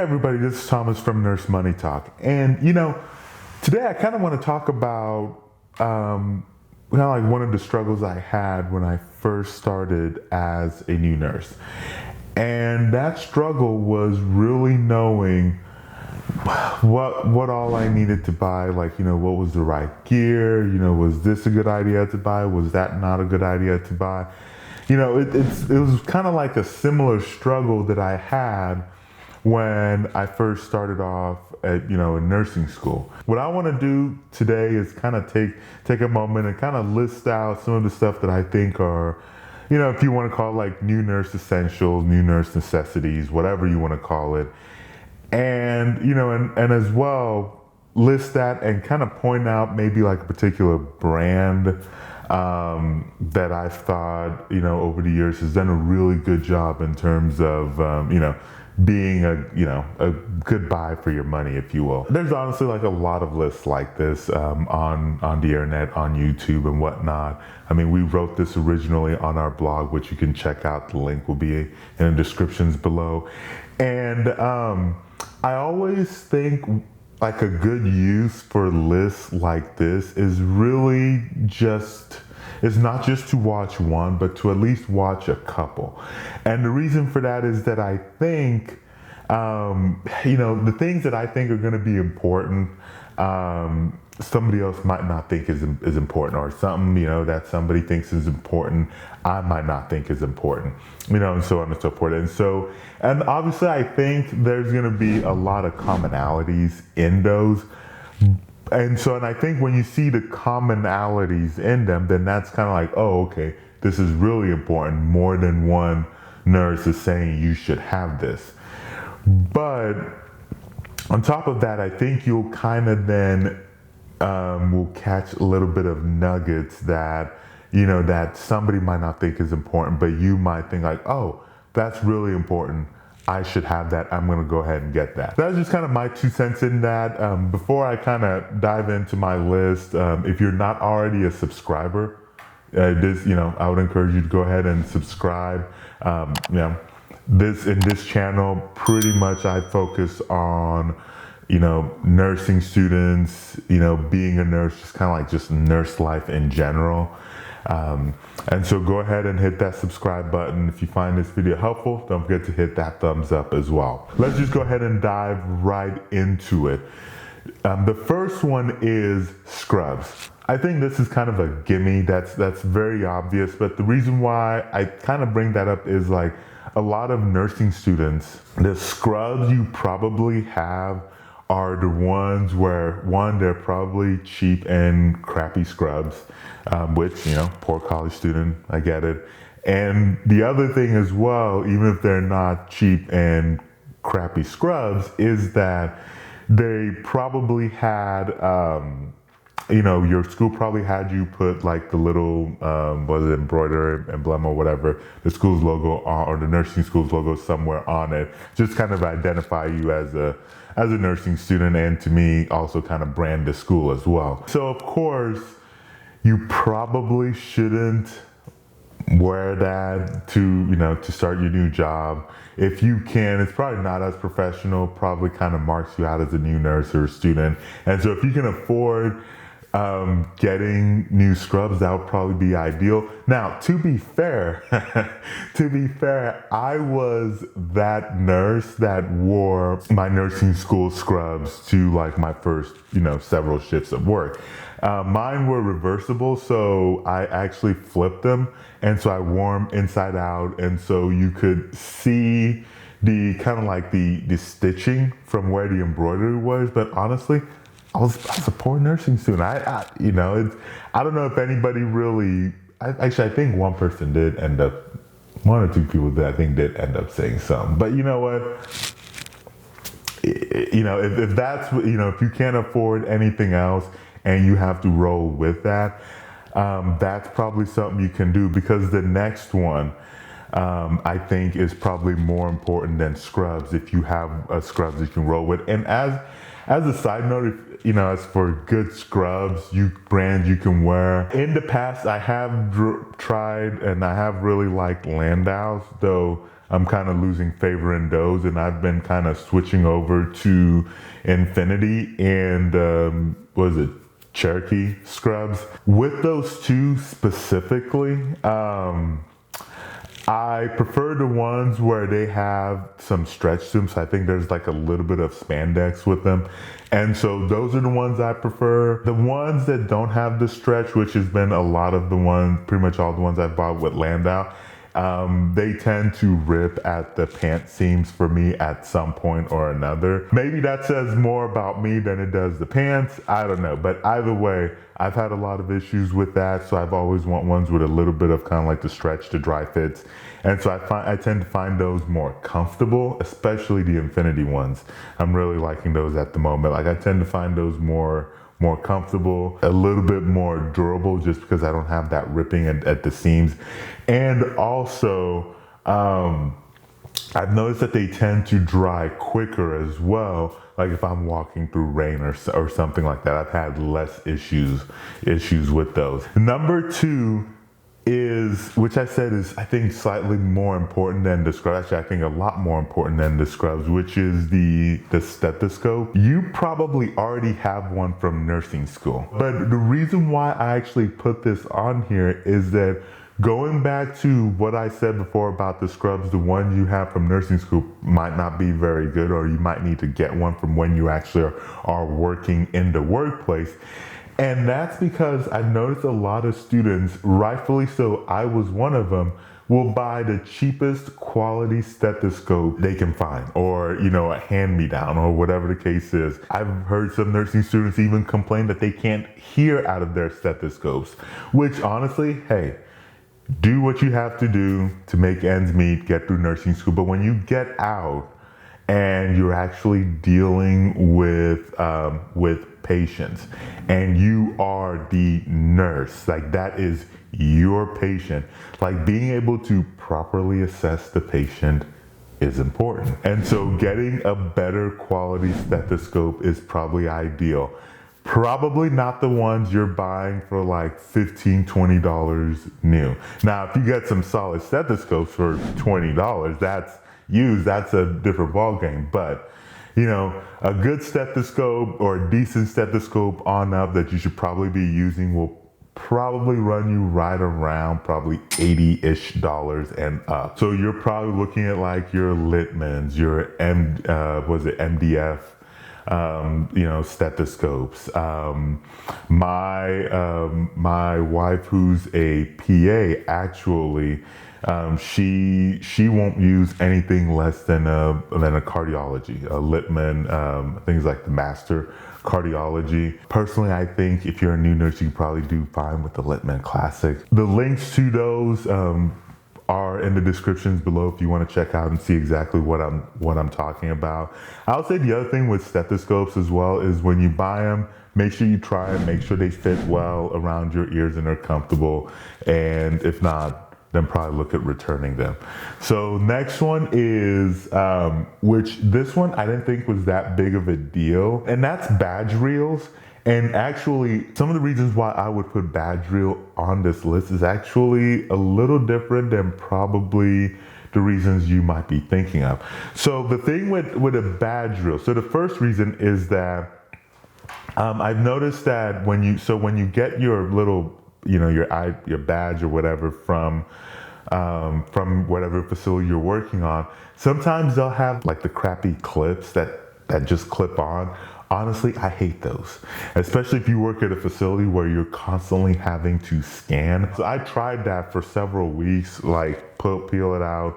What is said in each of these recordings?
everybody, this is Thomas from NurseMoneyTalk. And today I kind of want to talk about like one of the struggles I had when I first started as a new nurse. And that struggle was really knowing what all I needed to buy, what was the right gear, was this a good idea to buy, was that not a good idea to buy. It was kind of like a similar struggle that I had when I first started off at in nursing school. What I want to do today is kind of take a moment and kind of list out some of the stuff that I think are, if you want to call it like new nurse essentials, new nurse necessities, whatever you want to call it, and and as well list that and kind of point out maybe like a particular brand that I've thought over the years has done a really good job in terms of being a good buy for your money, if you will. There's honestly like a lot of lists like this on the internet, on YouTube and whatnot. I mean, we wrote this originally on our blog, which you can check out. The link will be in the descriptions below. And I always think like a good use for lists like this is really it's not just to watch one, but to at least watch a couple. And the reason for that is that I think, the things that I think are going to be important, somebody else might not think is important, or something, that somebody thinks is important, I might not think is important, and so on and so forth. And obviously I think there's going to be a lot of commonalities in those. And I think when you see the commonalities in them, then that's kind of like, oh, okay, this is really important. More than one nurse is saying you should have this. But on top of that, I think you'll kind of then will catch a little bit of nuggets that, that somebody might not think is important, but you might think like, oh, that's really important. I should have that. I'm going to go ahead and get that. That's just kind of my 2 cents in that. Before I kind of dive into my list, if you're not already a subscriber, I would encourage you to go ahead and subscribe. In this channel, pretty much I focus on, nursing students, being a nurse, just kind of like just nurse life in general. And so go ahead and hit that subscribe button. If you find this video helpful, don't forget to hit that thumbs up as well. Let's just go ahead and dive right into it. The first one is scrubs. I think this is kind of a gimme. That's very obvious, but the reason why I kind of bring that up is like a lot of nursing students, the scrubs you probably have are the ones where, one, they're probably cheap and crappy scrubs, which, poor college student, I get it. And the other thing as well, even if they're not cheap and crappy scrubs, is that they probably had, your school probably had you put like the little, embroidery emblem or whatever, the school's logo or the nursing school's logo somewhere on it, just kind of identify you as a nursing student, and to me also kind of brand the school as well. So of course you probably shouldn't wear that to start your new job. If you can, it's probably not as professional, probably kind of marks you out as a new nurse or a student. And so if you can afford getting new scrubs, that would probably be ideal. Now, to be fair, I was that nurse that wore my nursing school scrubs to like my first, several shifts of work. Mine were reversible, so I actually flipped them, and so I wore them inside out, and so you could see the kind of like the stitching from where the embroidery was. But honestly, I was a poor nursing student. I don't know if anybody really. I think one person did end up. One or two people that I think did end up saying something. But you know what? If that's if you can't afford anything else and you have to roll with that, that's probably something you can do, because the next one, I think, is probably more important than scrubs. If you have scrubs you can roll with. And as a side note, as for good scrubs, brands you can wear. In the past, I have tried and I have really liked Landau's, though I'm kind of losing favor in those, and I've been kind of switching over to Infinity and what is it, Cherokee scrubs. With those two specifically, I prefer the ones where they have some stretch to them, so I think there's like a little bit of spandex with them. And so those are the ones I prefer. The ones that don't have the stretch, which has been a lot of the ones, pretty much all the ones I've bought with Landau, they tend to rip at the pant seams for me at some point or another. Maybe that says more about me than it does the pants. I don't know. But either way, I've had a lot of issues with that. So I've always want ones with a little bit of kind of like the stretch to dry fits. And so I tend to find those more comfortable, especially the Infinity ones. I'm really liking those at the moment. Like I tend to find those more comfortable, a little bit more durable, just because I don't have that ripping at the seams. And also, I've noticed that they tend to dry quicker as well. Like if I'm walking through rain or something like that, I've had less issues with those. Number two is, which I said is, I think slightly more important than the scrubs. Actually, I think a lot more important than the scrubs, which is the stethoscope. You probably already have one from nursing school. But the reason why I actually put this on here is that going back to what I said before about the scrubs, the ones you have from nursing school might not be very good, or you might need to get one from when you actually are working in the workplace. And that's because I've noticed a lot of students, rightfully so, I was one of them, will buy the cheapest quality stethoscope they can find, or, you know, a hand-me-down, or whatever the case is. I've heard some nursing students even complain that they can't hear out of their stethoscopes, which honestly, hey, do what you have to do to make ends meet, get through nursing school. But when you get out and you're actually dealing with patients, and you are the nurse, like that is your patient, like being able to properly assess the patient is important. And so getting a better quality stethoscope is probably ideal. Probably not the ones you're buying for like $15, $20 new. Now, if you get some solid stethoscopes for $20, that's used, that's a different ballgame. But, you know, a good stethoscope or a decent stethoscope on up that you should probably be using will probably run you right around probably $80-ish and up. So you're probably looking at like your Littmans, your MDF, you know, stethoscopes. My wife, who's a PA, actually, she won't use anything less than a cardiology, a Littman, things like the Master Cardiology. Personally, I think if you're a new nurse, you can probably do fine with the Littman Classic. The links to those are in the descriptions below if you want to check out and see exactly what I'm talking about. I'll say the other thing with stethoscopes as well is when you buy them, make sure you try them, make sure they fit well around your ears and are comfortable. And if not, then probably look at returning them. So next one is, which this one I didn't think was that big of a deal, and that's badge reels. And actually, some of the reasons why I would put badge reel on this list is actually a little different than probably the reasons you might be thinking of. So the thing with a badge reel, so the first reason is that I've noticed that when you get your little, you know, your badge or whatever from whatever facility you're working on, sometimes they'll have like the crappy clips that just clip on. Honestly, I hate those, especially if you work at a facility where you're constantly having to scan. So I tried that for several weeks, like peel it out,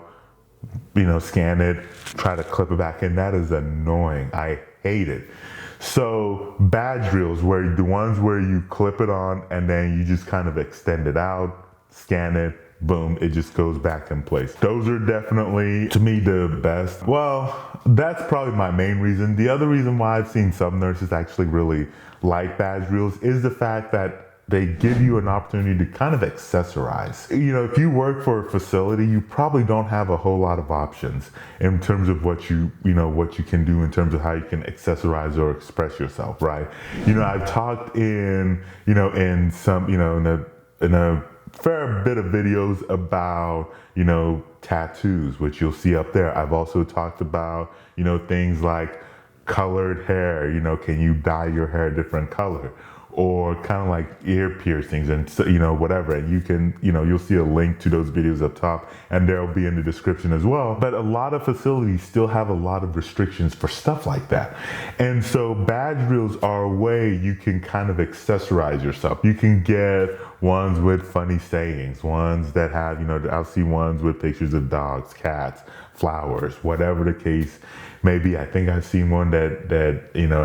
you know, scan it, try to clip it back in. That is annoying. I hate it. So badge reels, where the ones where you clip it on and then you just kind of extend it out, scan it, boom, it just goes back in place. Those are definitely, to me, the best. Well, that's probably my main reason. The other reason why I've seen some nurses actually really like badge reels is the fact that they give you an opportunity to kind of accessorize. You know, if you work for a facility, you probably don't have a whole lot of options in terms of what you can do in terms of how you can accessorize or express yourself, right? You know, I've talked in a fair bit of videos about, tattoos, which you'll see up there. I've also talked about, things like colored hair, can you dye your hair a different color? Or kind of like ear piercings and, whatever. And you can, you'll see a link to those videos up top and they'll be in the description as well. But a lot of facilities still have a lot of restrictions for stuff like that. And so badge reels are a way you can kind of accessorize yourself. You can get ones with funny sayings, ones that have, I'll see ones with pictures of dogs, cats, flowers, whatever the case may be. I think I've seen one that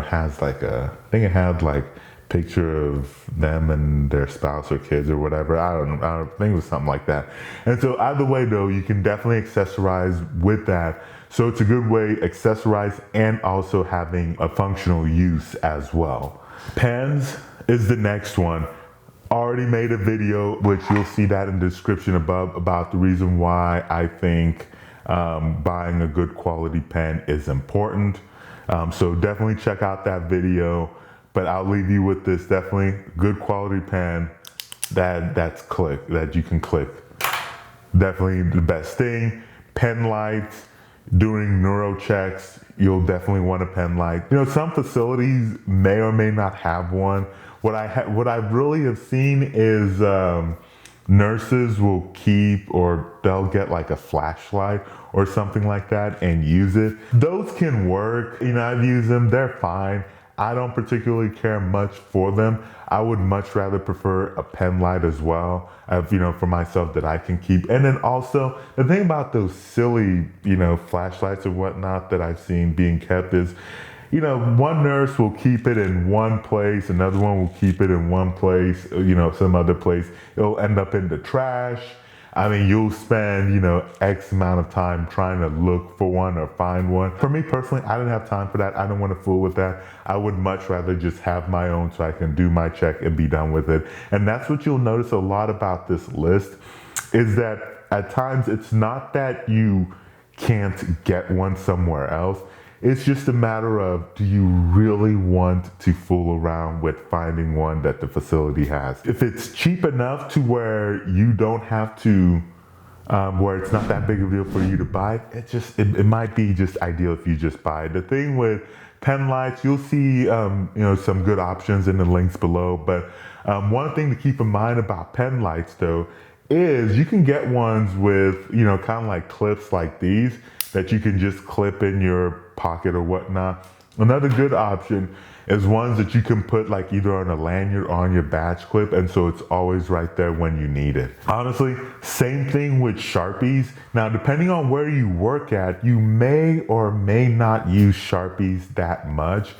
has like I think it had like picture of them and their spouse or kids or whatever. I don't think it was something like that. And so either way though, you can definitely accessorize with that. So it's a good way accessorize and also having a functional use as well. Pens is the next one. Already made a video, which you'll see that in the description above, about the reason why I think buying a good quality pen is important. So definitely check out that video. But I'll leave you with this, definitely good quality pen that you can click. Definitely the best thing. Pen lights, during neuro checks, you'll definitely want a pen light. Some facilities may or may not have one. What I really have seen is nurses will keep, or they'll get like a flashlight or something like that and use it. Those can work. I've used them, they're fine. I don't particularly care much for them. I would much rather prefer a pen light as well, for myself that I can keep. And then also, the thing about those silly, flashlights or whatnot that I've seen being kept is, one nurse will keep it in one place, another one will keep it in one place, some other place. It'll end up in the trash. You'll spend, X amount of time trying to look for one or find one. For me personally, I didn't have time for that. I don't want to fool with that. I would much rather just have my own so I can do my check and be done with it. And that's what you'll notice a lot about this list, is that at times it's not that you can't get one somewhere else. It's just a matter of, do you really want to fool around with finding one that the facility has? If it's cheap enough to where you don't have to, where it's not that big of a deal for you to buy it, it might be just ideal if you just buy it. The thing with pen lights, you'll see, some good options in the links below. But one thing to keep in mind about pen lights though, is you can get ones with, kind of like clips like these that you can just clip in your pocket or whatnot. Another good option is ones that you can put like either on a lanyard or on your badge clip, and so it's always right there when you need it. Honestly, same thing with Sharpies. Now, depending on where you work at, you may or may not use Sharpies that much.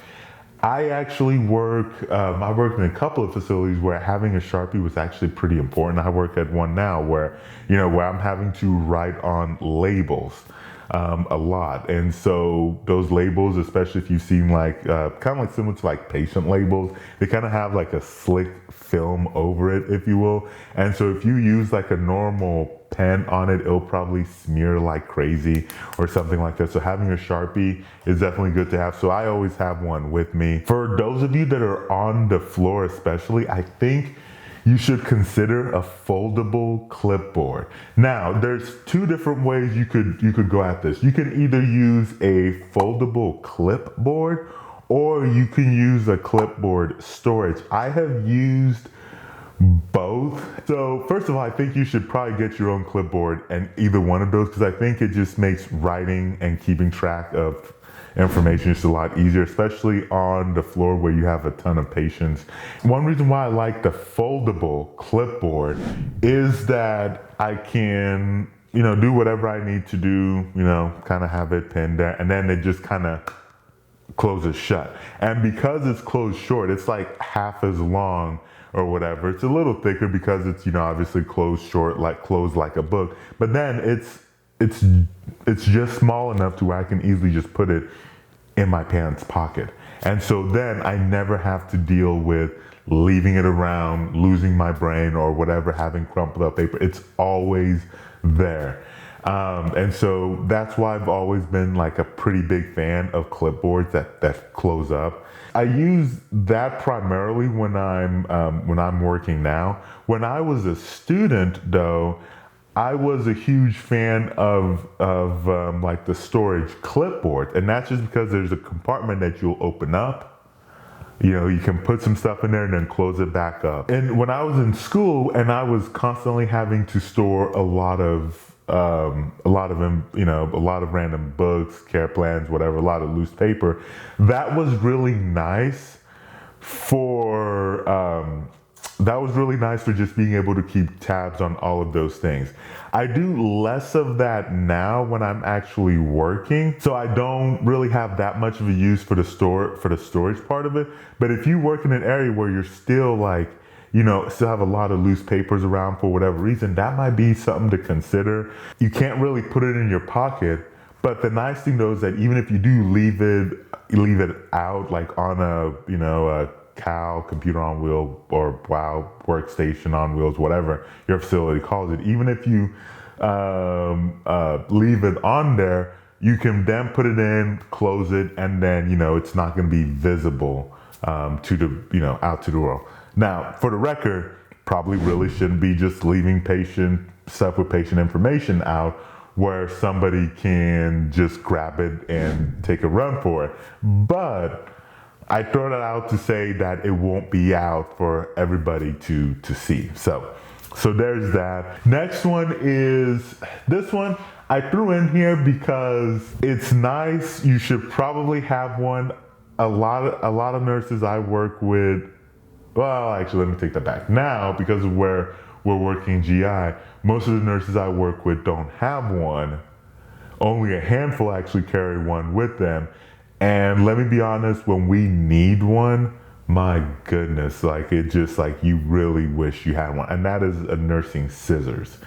I actually I worked in a couple of facilities where having a Sharpie was actually pretty important. I work at one now where I'm having to write on labels a lot. And so those labels, especially if you've seen like, kind of like similar to like patient labels, they kind of have like a slick film over it, if you will. And so if you use like a normal pen on it, it'll probably smear like crazy or something like that. So having a Sharpie is definitely good to have. So I always have one with me. For those of you that are on the floor especially, I think you should consider a foldable clipboard. Now, there's two different ways you could go at this. You can either use a foldable clipboard or you can use a clipboard storage. I have used both. So first of all, I think you should probably get your own clipboard and either one of those, because I think it just makes writing and keeping track of information just a lot easier, especially on the floor where you have a ton of patients. One reason why I like the foldable clipboard is that I can, do whatever I need to do, kind of have it pinned there, and then it just kind of closes shut. And because it's closed short, it's like half as long or whatever. It's a little thicker because it's, obviously closed short, like closed like a book, but then it's just small enough to where I can easily just put it in my pants pocket. And so then I never have to deal with leaving it around, losing my brain or whatever, having crumpled up paper. It's always there. And so that's why I've always been like a pretty big fan of clipboards that close up. I use that primarily when I'm working now. When I was a student, though, I was a huge fan of like the storage clipboard, and that's just because there's a compartment that you'll open up. You know, you can put some stuff in there and then close it back up. And when I was in school and I was constantly having to store a lot of random books, care plans, whatever, a lot of loose paper, that was really nice for just being able to keep tabs on all of those things. I do less of that now when I'm actually working, so I don't really have that much of a use for the storage part of it. But if you work in an area where you're still like, still have a lot of loose papers around for whatever reason, that might be something to consider. You can't really put it in your pocket, but the nice thing though is that even if you do leave it out, like on a CAL, computer on wheel, or WOW, workstation on wheels, whatever your facility calls it, even if you leave it on there, you can then put it in, close it, and then it's not going to be visible out to the world. Now, for the record, probably really shouldn't be just leaving stuff with patient information out where somebody can just grab it and take a run for it. But I throw that out to say that it won't be out for everybody to see. So there's that. Next one is this one. I threw in here because it's nice. You should probably have one. A lot of nurses I work with, well, actually, let me take that back. Now, because of where we're working GI, most of the nurses I work with don't have one. Only a handful actually carry one with them. And let me be honest, when we need one, my goodness, like it just like you really wish you had one. And that is a nursing scissors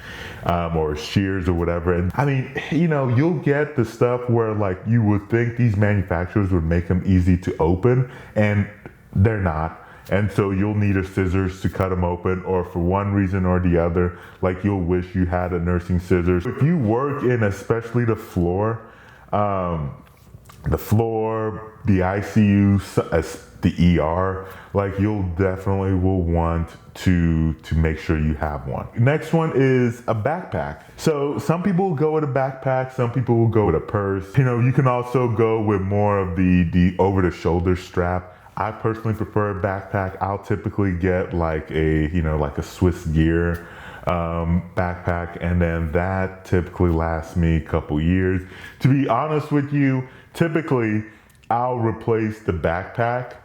or shears or whatever. And I mean, you'll get the stuff where like you would think these manufacturers would make them easy to open, and they're not. And so you'll need a scissors to cut them open, or for one reason or the other, like you'll wish you had a nursing scissors. If you work in especially the floor, the ICU, the ER, like you'll definitely will want to make sure you have one. Next one is a backpack. So some people will go with a backpack, some people will go with a purse. You can also go with more of the over the shoulder strap. I personally prefer a backpack. I'll typically get like a Swiss gear backpack, and then that typically lasts me a couple years. To be honest with you, typically I'll replace the backpack,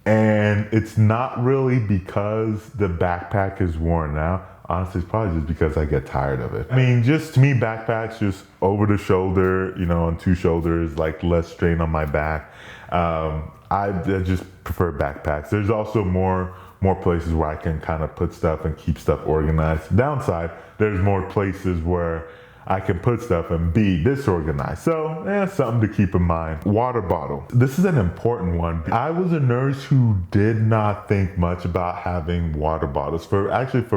and it's not really because the backpack is worn out. Honestly, it's probably just because I get tired of it. I mean, just to me, backpacks just over the shoulder, on two shoulders, like less strain on my back. I just prefer backpacks. There's also more places where I can kind of put stuff and keep stuff organized. Downside, there's more places where I can put stuff and be disorganized. So, something to keep in mind. Water bottle. This is an important one. I was a nurse who did not think much about having water bottles. For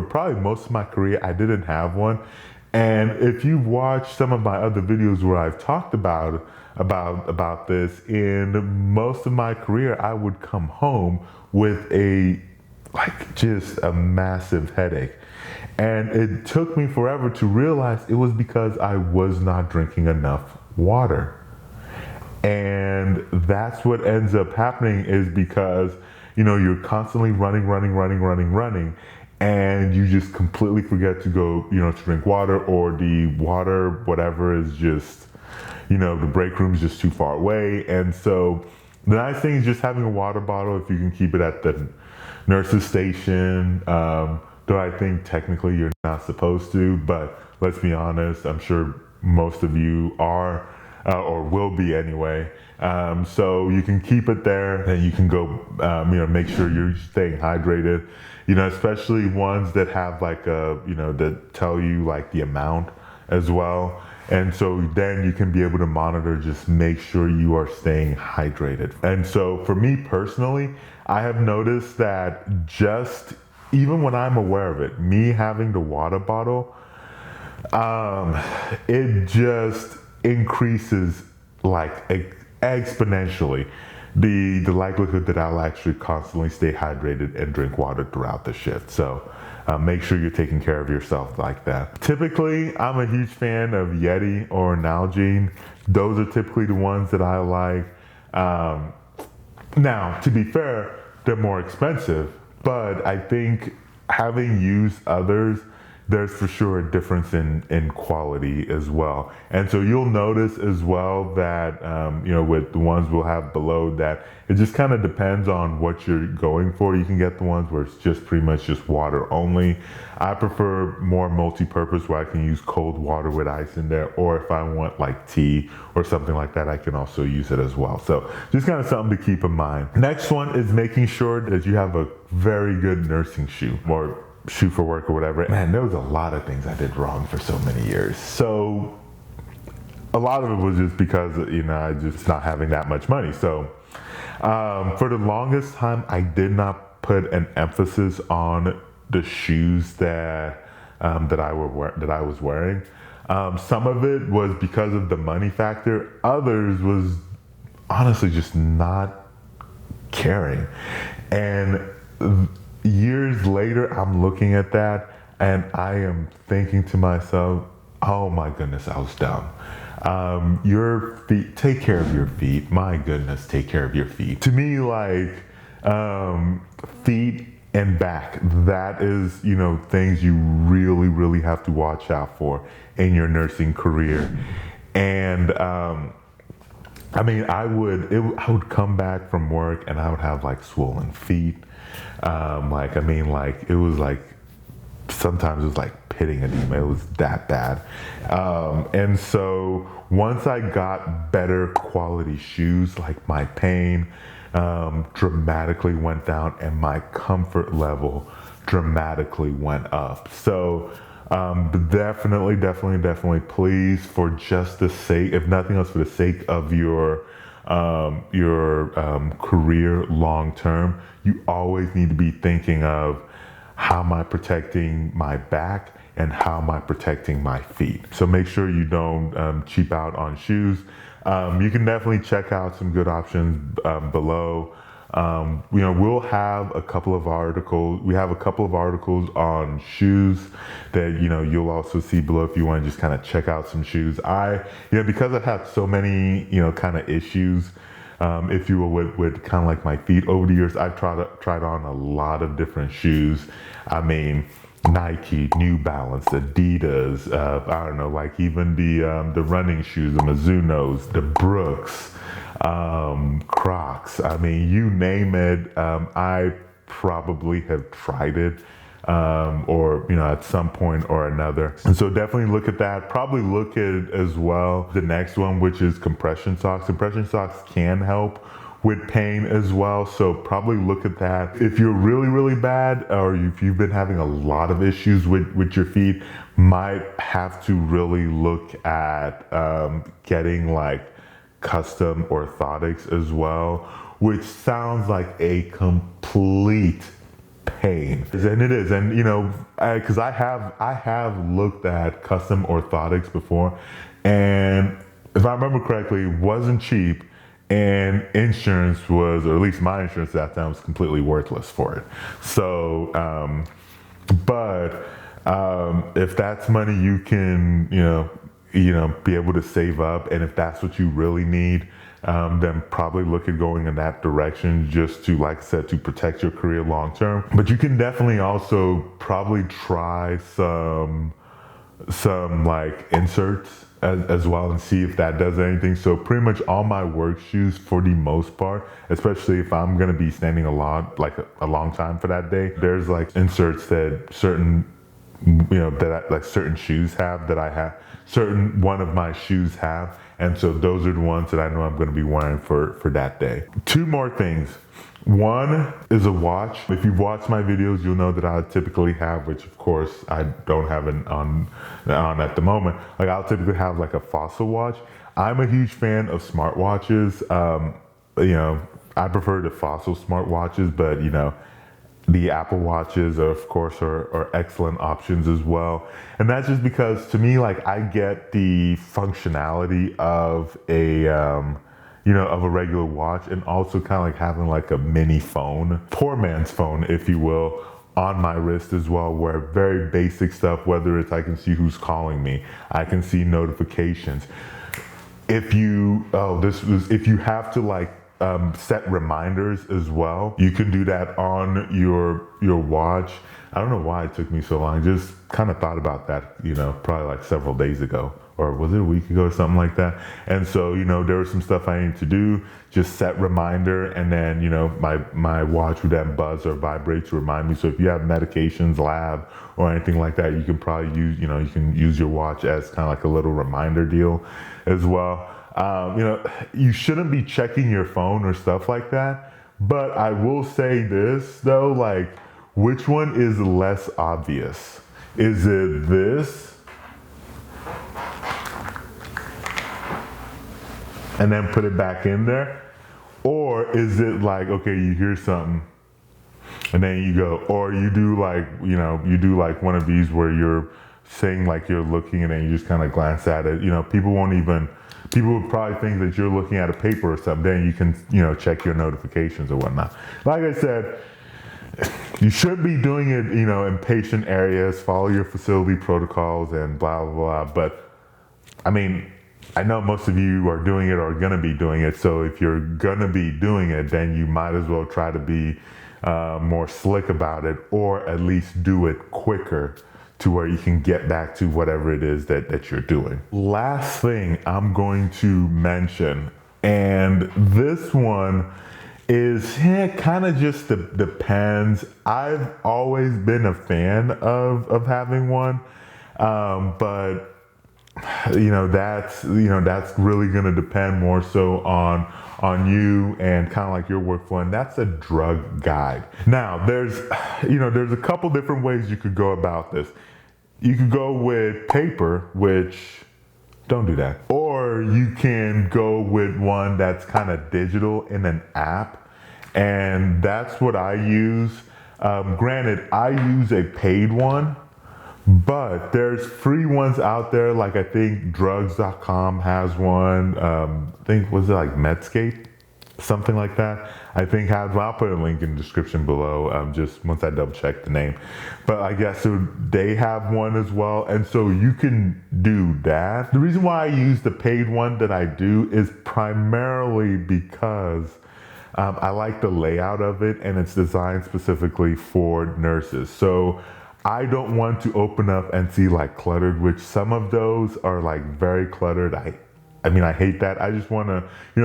probably most of my career, I didn't have one. And if you've watched some of my other videos where I've talked about this, in most of my career, I would come home with just a massive headache. And it took me forever to realize it was because I was not drinking enough water. And that's what ends up happening, is because, you're constantly running, and you just completely forget to go, to drink water, or the water, whatever, is just, the break room is just too far away. And so the nice thing is just having a water bottle, if you can keep it at the nurse's station, though I think technically you're not supposed to, but let's be honest, I'm sure most of you are, or will be anyway. So you can keep it there, and you can go, make sure you're staying hydrated, especially ones that have that tell you like the amount as well. And so then you can be able to monitor, just make sure you are staying hydrated. And so for me personally, I have noticed that just even when I'm aware of it, me having the water bottle It just increases like exponentially the likelihood that I'll actually constantly stay hydrated and drink water throughout the shift. So make sure you're taking care of yourself like that. Typically, I'm a huge fan of Yeti or Nalgene. Those are typically the ones that I like. Now, to be fair, they're more expensive, but I think having used others, there's for sure a difference in quality as well. And so you'll notice as well that, with the ones we'll have below that, it just kind of depends on what you're going for. You can get the ones where it's just pretty much just water only. I prefer more multi-purpose where I can use cold water with ice in there, or if I want like tea or something like that, I can also use it as well. So just kind of something to keep in mind. Next one is making sure that you have a very good nursing shoe or shoe for work or whatever. Man, there was a lot of things I did wrong for so many years. So a lot of it was just because, I just not having that much money. So for the longest time, I did not put an emphasis on the shoes that I was wearing. Some of it was because of the money factor. Others was honestly just not caring. And years later, I'm looking at that and I am thinking to myself, oh my goodness, I was dumb. Your feet, take care of your feet. My goodness, take care of your feet. To me, like, feet and back, that is, things you really, really have to watch out for in your nursing career. And, I would come back from work and I would have like swollen feet. It was like, sometimes it was like pitting edema. It was that bad. And so once I got better quality shoes, like my pain dramatically went down and my comfort level dramatically went up. So definitely please, for just the sake, if nothing else, for the sake of your career long term, you always need to be thinking of how am I protecting my back and how am I protecting my feet. So make sure you don't cheap out on shoes. You can definitely check out some good options below. We'll have a couple of articles. We have a couple of articles on shoes that, you'll also see below if you want to just kind of check out some shoes. Because I've had so many, kind of issues, if you will, with kind of like my feet over the years, I've tried on a lot of different shoes. Nike, New Balance, Adidas, I don't know, like even the running shoes, the Mizunos, the Brooks, Crocs. You name it. I probably have tried it, or at some point or another. And so definitely look at that. Probably look at as well the next one, which is compression socks. Compression socks can help with pain as well, so probably look at that. If you're really, really bad, or if you've been having a lot of issues with your feet, might have to really look at getting like custom orthotics as well, which sounds like a complete pain. And it is, and because I have looked at custom orthotics before, and if I remember correctly, it wasn't cheap. And insurance was, or at least my insurance at that time, was completely worthless for it. So, if that's money you can, be able to save up, and if that's what you really need, then probably look at going in that direction, just to, like I said, to protect your career long term. But you can definitely also probably try some like inserts as well, and see if that does anything. So pretty much all my work shoes, for the most part, especially if I'm gonna be standing a long time for that day, there's like inserts that certain certain shoes have, that I have, certain one of my shoes have, and so those are the ones that I know I'm going to be wearing for that day. Two more things. One is a watch. If you've watched my videos, you'll know that I typically have, which of course I don't have it on at the moment, like I'll typically have like a Fossil watch. I'm a huge fan of smartwatches. I prefer the Fossil smartwatches, but The Apple Watches, of course, are excellent options as well. And that's just because to me, like, I get the functionality of of a regular watch, and also kind of like having like a mini phone, poor man's phone, if you will, on my wrist as well, where very basic stuff, whether it's I can see who's calling me, I can see notifications. If you have to like set reminders as well, you can do that on your watch. I don't know why it took me so long. Just kind of thought about that, probably like several days ago, or was it a week ago or something like that. And so, there was some stuff I needed to do, just set reminder, and then, my watch would then buzz or vibrate to remind me. So if you have medications, lab, or anything like that, you can probably use, you can use your watch as kind of like a little reminder deal as well. You shouldn't be checking your phone or stuff like that. But I will say this though, like, which one is less obvious? Is it this? And then put it back in there? Or is it like, okay, you hear something and then you go, or you do like, you do like one of these where you're saying like you're looking and then you just kind of glance at it. People would probably think that you're looking at a paper or something. Then you can, check your notifications or whatnot. Like I said, you should be doing it, in patient areas, follow your facility protocols and blah, blah, blah. But I mean, I know most of you are doing it or are gonna be doing it. So if you're gonna be doing it, then you might as well try to be more slick about it, or at least do it quicker to where you can get back to whatever it is that you're doing. Last thing I'm going to mention, and this one is kind of just depends. I've always been a fan of having one, but that's really going to depend more so on you and kind of like your workflow, and that's a drug guide. Now there's a couple different ways you could go about this. You could go with paper, which don't do that. Or you can go with one that's kind of digital in an app, and that's what I use. Granted, I use a paid one, but there's free ones out there. Like I think drugs.com has one. I think, was it like Medscape? Something like that. I think I'll put a link in the description below, just once I double check the name. But I guess so they have one as well. And so you can do that. The reason why I use the paid one that I do is primarily because I like the layout of it, and it's designed specifically for nurses. So I don't want to open up and see like cluttered, which some of those are like very cluttered. I mean, I hate that. I just want to,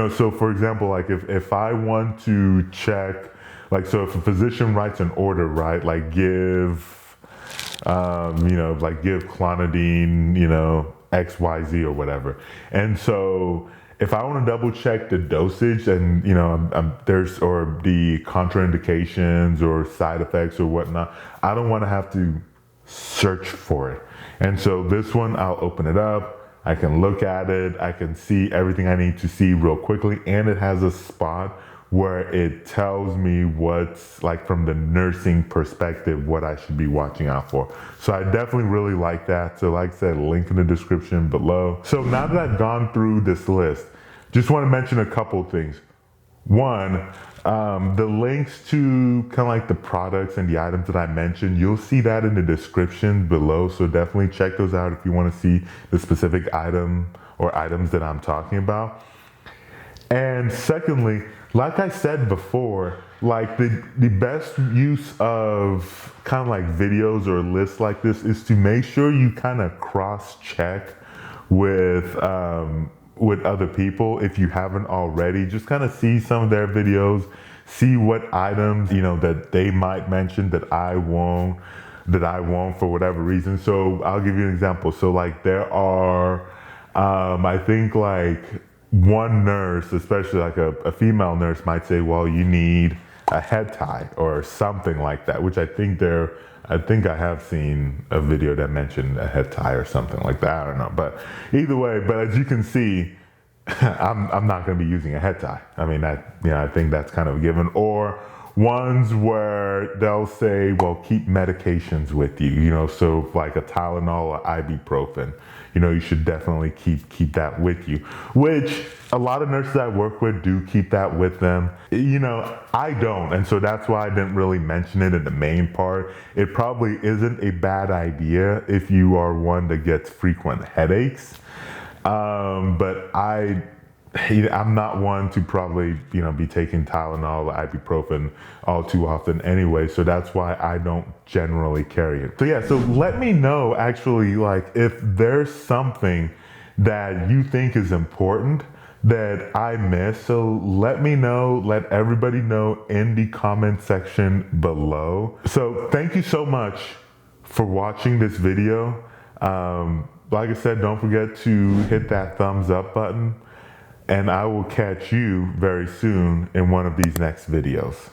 so for example, like if I want to check, like, so if a physician writes an order, right, like give clonidine, XYZ or whatever. And so if I want to double check the dosage and, there's, or the contraindications or side effects or whatnot, I don't want to have to search for it. And so this one, I'll open it up. I can look at it, I can see everything I need to see real quickly, and it has a spot where it tells me what's, like, from the nursing perspective, what I should be watching out for. So I definitely really like that. So like I said, link in the description below. So now that I've gone through this list, just want to mention a couple things. One, the links to kind of like the products and the items that I mentioned, you'll see that in the description below. So definitely check those out if you want to see the specific item or items that I'm talking about. And secondly, like I said before, like the best use of kind of like videos or lists like this is to make sure you kind of cross-check with other people if you haven't already. Just kind of see some of their videos, see what items that they might mention that I won't for whatever reason. So I'll give you an example. So like there are I think like one nurse, especially like a female nurse, might say, well, you need a head tie or something like that, which I think I have seen a video that mentioned a head tie or something like that. I don't know, but either way, but as you can see, I'm not going to be using a head tie. I mean, I think that's kind of a given. Or ones where they'll say, well, keep medications with you, you know, so like a Tylenol or ibuprofen, you know, you should definitely keep that with you, which a lot of nurses I work with do keep that with them. You know, I don't, and so that's why I didn't really mention it in the main part. It probably isn't a bad idea if you are one that gets frequent headaches, but I'm not one to probably, you know, be taking Tylenol or ibuprofen all too often anyway, so that's why I don't generally carry it. So yeah, so let me know actually, like, if there's something that you think is important that I missed. So let me know, let everybody know in the comment section below. So thank you so much for watching this video. Like I said, don't forget to hit that thumbs up button. And I will catch you very soon in one of these next videos.